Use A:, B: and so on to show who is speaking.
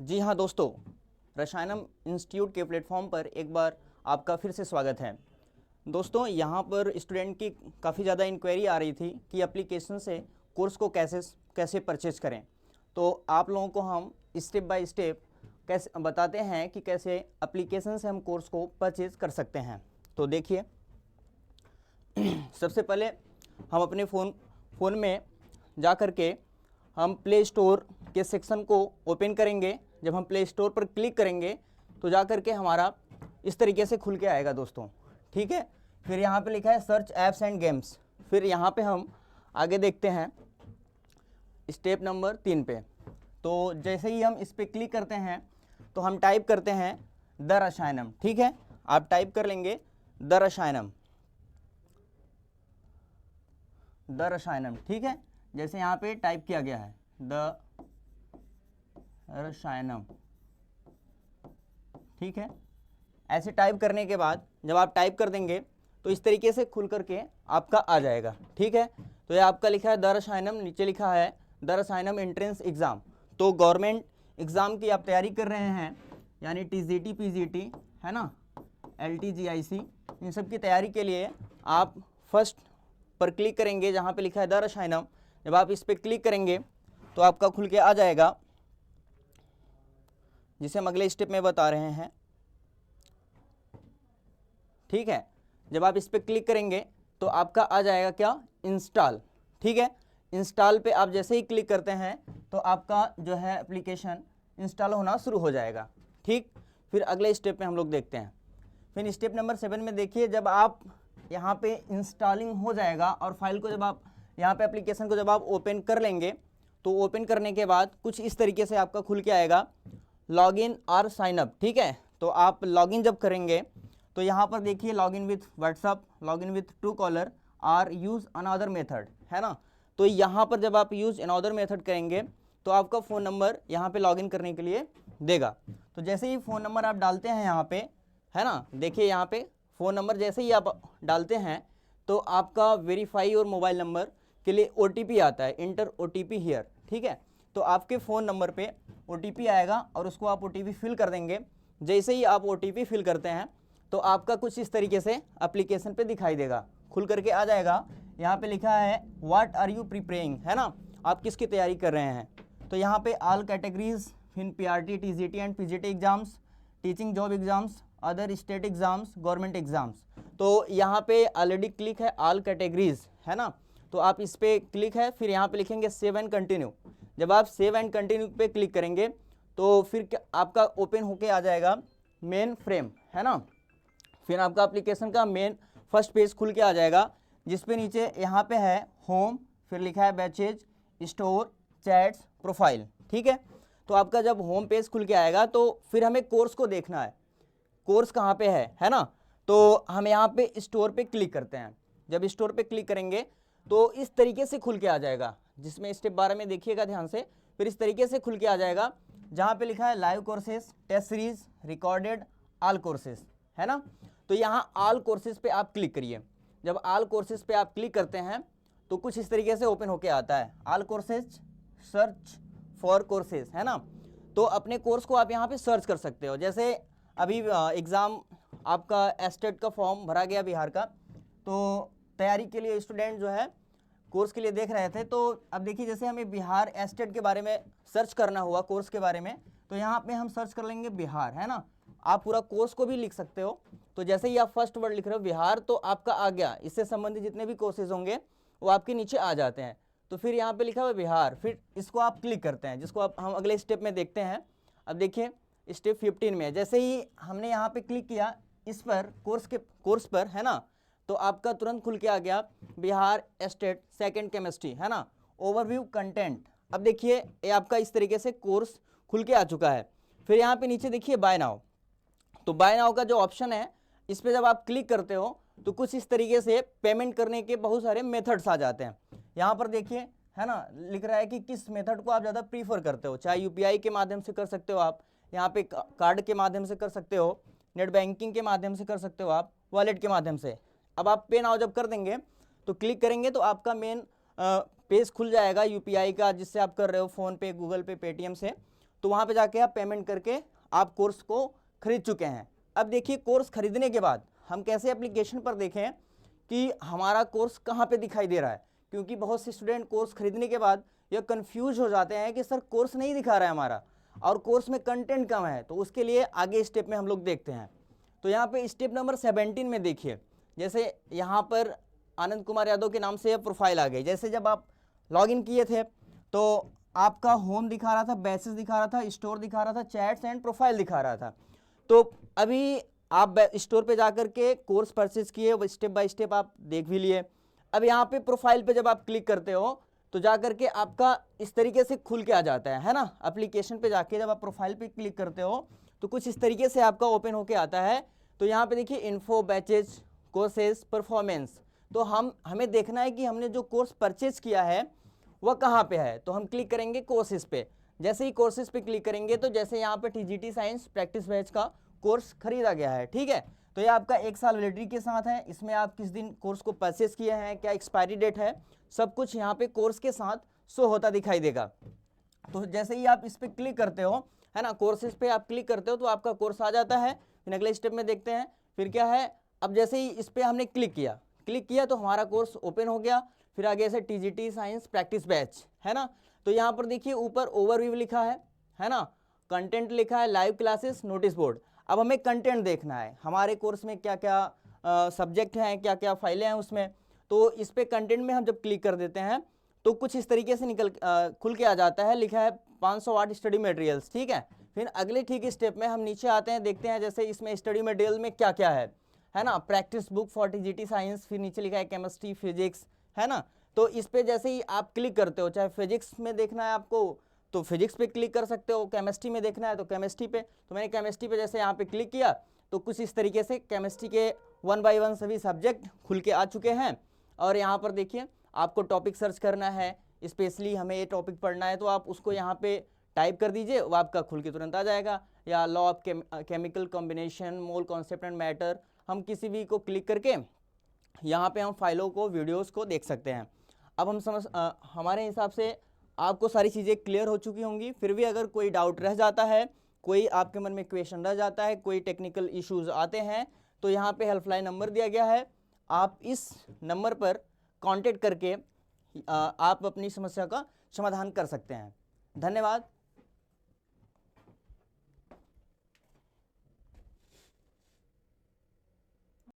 A: जी हाँ दोस्तों, रसायनम इंस्टीट्यूट के प्लेटफॉर्म पर एक बार आपका फिर से स्वागत है। दोस्तों, यहाँ पर स्टूडेंट की काफ़ी ज़्यादा इंक्वायरी आ रही थी कि एप्लीकेशन से कोर्स को कैसे कैसे परचेज करें। तो आप लोगों को हम स्टेप बाय स्टेप कैसे बताते हैं कि कैसे एप्लीकेशन से हम कोर्स को परचेज कर सकते हैं। तो देखिए, सबसे पहले हम अपने फ़ोन में जा कर के हम प्ले स्टोर के सेक्शन को ओपन करेंगे। जब हम प्ले स्टोर पर क्लिक करेंगे तो जा कर के हमारा इस तरीके से खुल के आएगा दोस्तों, ठीक है। फिर यहाँ पे लिखा है सर्च ऐप्स एंड गेम्स। फिर यहाँ पे हम आगे देखते हैं स्टेप नंबर 3 पे। तो जैसे ही हम इस पर क्लिक करते हैं तो हम टाइप करते हैं द रसायनम, ठीक है। आप टाइप कर लेंगे द रसायनम, ठीक है। जैसे यहाँ पे टाइप किया गया है द रसायनम, ठीक है। ऐसे टाइप करने के बाद जब आप टाइप कर देंगे तो इस तरीके से खुल करके आपका आ जाएगा, ठीक है। तो ये आपका लिखा है द रसायनम, नीचे लिखा है द रसायनम एंट्रेंस एग्ज़ाम। तो गवर्नमेंट एग्ज़ाम की आप तैयारी कर रहे हैं, यानी टीजीटी, पीजीटी, है ना, एलटीजीआईसी, इन सब की तैयारी के लिए आप फर्स्ट पर क्लिक करेंगे जहाँ पे लिखा है द रसायनम। जब आप इस पर क्लिक करेंगे तो आपका खुल के आ जाएगा, जिसे हम अगले स्टेप में बता रहे हैं, ठीक है। जब आप इस पर क्लिक करेंगे तो आपका आ जाएगा क्या, इंस्टॉल, ठीक है। इंस्टॉल पे आप जैसे ही क्लिक करते हैं तो आपका जो है एप्लीकेशन इंस्टॉल होना शुरू हो जाएगा, ठीक। फिर अगले स्टेप में हम लोग देखते हैं। फिर स्टेप नंबर 7 में देखिए, जब आप यहाँ पे इंस्टॉलिंग हो जाएगा और फाइल को जब आप यहाँ पे एप्लीकेशन को जब आप ओपन कर लेंगे तो ओपन करने के बाद कुछ इस तरीके से आपका खुल के आएगा लॉगिन और साइन अप, ठीक है। तो आप लॉगिन जब करेंगे तो यहाँ पर देखिए login with WhatsApp, login with Truecaller और यूज़ अनदर मेथड, है ना। तो यहाँ पर जब आप यूज़ अनदर मेथड करेंगे तो आपका फ़ोन नंबर यहाँ पे लॉगिन करने के लिए देगा। तो जैसे ही फ़ोन नंबर आप डालते हैं यहाँ पे, है ना, देखिए यहाँ पे फ़ोन नंबर जैसे ही आप डालते हैं तो आपका वेरीफाई और मोबाइल नंबर के लिए OTP आता है, इंटर OTP हियर, ठीक है। तो आपके फ़ोन नंबर पे OTP आएगा और उसको आप OTP फिल कर देंगे। जैसे ही आप OTP फिल करते हैं तो आपका कुछ इस तरीके से एप्लीकेशन पे दिखाई देगा, खुल करके आ जाएगा। यहाँ पे लिखा है व्हाट आर यू प्रिपेयरिंग, है ना, आप किसकी तैयारी कर रहे हैं। तो यहाँ पे ऑल कैटेगरीज, फिर PRT, TGT and PGT exams, teaching job exams, other state exams, government exams. तो यहाँ पे ऑलरेडी क्लिक है ऑल कैटेगरीज, है ना। तो आप इस पर क्लिक है, फिर यहाँ पे लिखेंगे सेव एंड कंटिन्यू। जब आप सेव एंड कंटिन्यू पे क्लिक करेंगे तो फिर आपका ओपन होके आ जाएगा मेन फ्रेम, है ना। फिर आपका एप्लीकेशन का मेन फर्स्ट पेज खुल के आ जाएगा, जिसपे नीचे यहाँ पे है होम, फिर लिखा है बैचेज, स्टोर, चैट्स, प्रोफाइल, ठीक है। तो आपका जब होम पेज खुल के आएगा तो फिर हमें कोर्स को देखना है, कोर्स कहाँ पे है ना। तो हम यहाँ पे स्टोर पे क्लिक करते हैं। जब स्टोर पे क्लिक करेंगे तो इस तरीके से खुल के आ जाएगा, जिसमें स्टेप 12 में देखिएगा ध्यान से। फिर इस तरीके से खुल के आ जाएगा जहाँ पे लिखा है live courses, test series, recorded, all courses, है ना। तो यहाँ ऑल कोर्सेज पे आप क्लिक करिए। जब ऑल कोर्सेज पे आप क्लिक करते हैं तो कुछ इस तरीके से ओपन होके आता है all courses, search for courses, है ना। तो अपने कोर्स को आप यहाँ पे सर्च कर सकते हो। जैसे अभी एग्ज़ाम आपका एस्टेट का फॉर्म भरा गया बिहार का, तो तैयारी के लिए स्टूडेंट जो है कोर्स के लिए देख रहे थे। तो अब देखिए, जैसे हमें बिहार एस्टेट के बारे में सर्च करना हुआ कोर्स के बारे में, तो यहाँ पे हम सर्च कर लेंगे बिहार, है ना। आप पूरा कोर्स को भी लिख सकते हो। तो जैसे ही आप फर्स्ट वर्ड लिख रहे हो बिहार, तो आपका आ गया, इससे संबंधित जितने भी कोर्सेज होंगे वो आपके नीचे आ जाते हैं। तो फिर यहाँ पे लिखा हुआ बिहार, फिर इसको आप क्लिक करते हैं, जिसको आप हम अगले स्टेप में देखते हैं। अब देखिए स्टेप 15 में जैसे ही हमने यहाँ पे क्लिक किया इस पर कोर्स पर, है ना, तो आपका तुरंत खुल के आ गया बिहार एस्टेट सेकंड केमिस्ट्री, है ना, ओवरव्यू कंटेंट। अब देखिए ये आपका इस तरीके से कोर्स खुल के आ चुका है। फिर यहाँ पे नीचे देखिए बाय नाउ। तो बाय नाउ का जो ऑप्शन है, इस पर जब आप क्लिक करते हो तो कुछ इस तरीके से पेमेंट करने के बहुत सारे मेथड्स आ जाते हैं। यहाँ पर देखिए, है ना, लिख रहा है कि किस मेथड को आप ज़्यादा प्रीफर करते हो। चाहे UPI के माध्यम से कर सकते हो आप, यहाँ पे कार्ड के माध्यम से कर सकते हो, नेट बैंकिंग के माध्यम से कर सकते हो आप, वॉलेट के माध्यम से। अब आप पे नाउ जब कर देंगे तो क्लिक करेंगे तो आपका मेन पेज खुल जाएगा UPI का, जिससे आप कर रहे हो फ़ोन पे, गूगल पे, पेटीएम से। तो वहाँ पे जाके आप पेमेंट करके आप कोर्स को खरीद चुके हैं। अब देखिए कोर्स खरीदने के बाद हम कैसे एप्लीकेशन पर देखें कि हमारा कोर्स कहाँ पे दिखाई दे रहा है, क्योंकि बहुत से स्टूडेंट कोर्स खरीदने के बाद ये कंफ्यूज हो जाते हैं कि सर कोर्स नहीं दिखा रहा है हमारा और कोर्स में कंटेंट कम है। तो उसके लिए आगे स्टेप में हम लोग देखते हैं। तो यहाँ पे स्टेप नंबर 17 में देखिए, जैसे यहाँ पर आनंद कुमार यादव के नाम से प्रोफाइल आ गई। जैसे जब आप लॉगिन किए थे तो आपका होम दिखा रहा था, बैचेस दिखा रहा था, स्टोर दिखा रहा था, चैट्स एंड प्रोफाइल दिखा रहा था। तो अभी आप स्टोर पे जाकर के कोर्स परचेज किए, वो स्टेप बाय स्टेप आप देख भी लिए। अब यहाँ पे प्रोफाइल पे जब आप क्लिक करते हो तो जाकर के आपका इस तरीके से खुल के आ जाता है ना। एप्लीकेशन पे जाके जब आप प्रोफाइल पे क्लिक करते हो तो कुछ इस तरीके से आपका ओपन होके आता है। तो यहाँ पे देखिए इन्फो, बैचेज, कोर्सेज, परफॉर्मेंस। तो हमें देखना है कि हमने जो कोर्स परचेज किया है वह कहाँ पे है। तो हम क्लिक करेंगे कोर्सेज पे। जैसे ही कोर्सेज पे क्लिक करेंगे तो जैसे यहाँ पे टीजीटी साइंस प्रैक्टिस बैच का कोर्स खरीदा गया है, ठीक है। तो ये आपका 1 साल वैलिडिटी के साथ है। इसमें आप किस दिन कोर्स को परचेज किए हैं, क्या एक्सपायरी डेट है, सब कुछ यहाँ पे कोर्स के साथ शो होता दिखाई देगा। तो जैसे ही आप इस पे क्लिक करते हो, है ना, कोर्सेज पे आप क्लिक करते हो तो आपका कोर्स आ जाता है। फिर अगले स्टेप में देखते हैं फिर क्या है। अब जैसे ही इस पे हमने क्लिक किया तो हमारा कोर्स ओपन हो गया। फिर आगे से टीजीटी साइंस प्रैक्टिस बैच, है ना। तो यहाँ पर देखिए ऊपर ओवरव्यू लिखा है ना, कंटेंट लिखा है, लाइव क्लासेस, नोटिस बोर्ड। अब हमें कंटेंट देखना है, हमारे कोर्स में क्या क्या सब्जेक्ट हैं, क्या क्या फाइलें हैं उसमें। तो इस पे कंटेंट में हम जब क्लिक कर देते हैं तो कुछ इस तरीके से खुल के आ जाता है, लिखा है 508 स्टडी मटेरियल्स, ठीक है। फिर अगले ठीक स्टेप में हम नीचे आते हैं, देखते हैं जैसे इसमें स्टडी मटेरियल में क्या क्या है ना। Practice book for TGT science, फिर नीचे लिखा है केमिस्ट्री, फिजिक्स, है ना। तो इस पे जैसे ही आप क्लिक करते हो, चाहे फिजिक्स में देखना है आपको तो फिजिक्स पे क्लिक कर सकते हो, केमिस्ट्री में देखना है तो केमिस्ट्री पे। तो मैंने केमिस्ट्री पे जैसे यहाँ पे क्लिक किया तो कुछ इस तरीके से केमिस्ट्री के 1 बाय 1 सभी सब्जेक्ट खुल के आ चुके हैं। और यहाँ पर देखिए आपको टॉपिक सर्च करना है, स्पेशली हमें ये टॉपिक पढ़ना है तो आप उसको यहाँ पे टाइप कर दीजिए, वो आपका खुल के तुरंत आ जाएगा। या law of chemical combination, mole concept and matter, हम किसी भी को क्लिक करके यहाँ पे हम फाइलों को, वीडियोस को देख सकते हैं। अब हम हमारे हिसाब से आपको सारी चीज़ें क्लियर हो चुकी होंगी। फिर भी अगर कोई डाउट रह जाता है, कोई आपके मन में क्वेश्चन रह जाता है, कोई टेक्निकल इश्यूज आते हैं तो यहाँ पे हेल्पलाइन नंबर दिया गया है, आप इस नंबर पर कांटेक्ट करके आप अपनी समस्या का समाधान कर सकते हैं। धन्यवाद।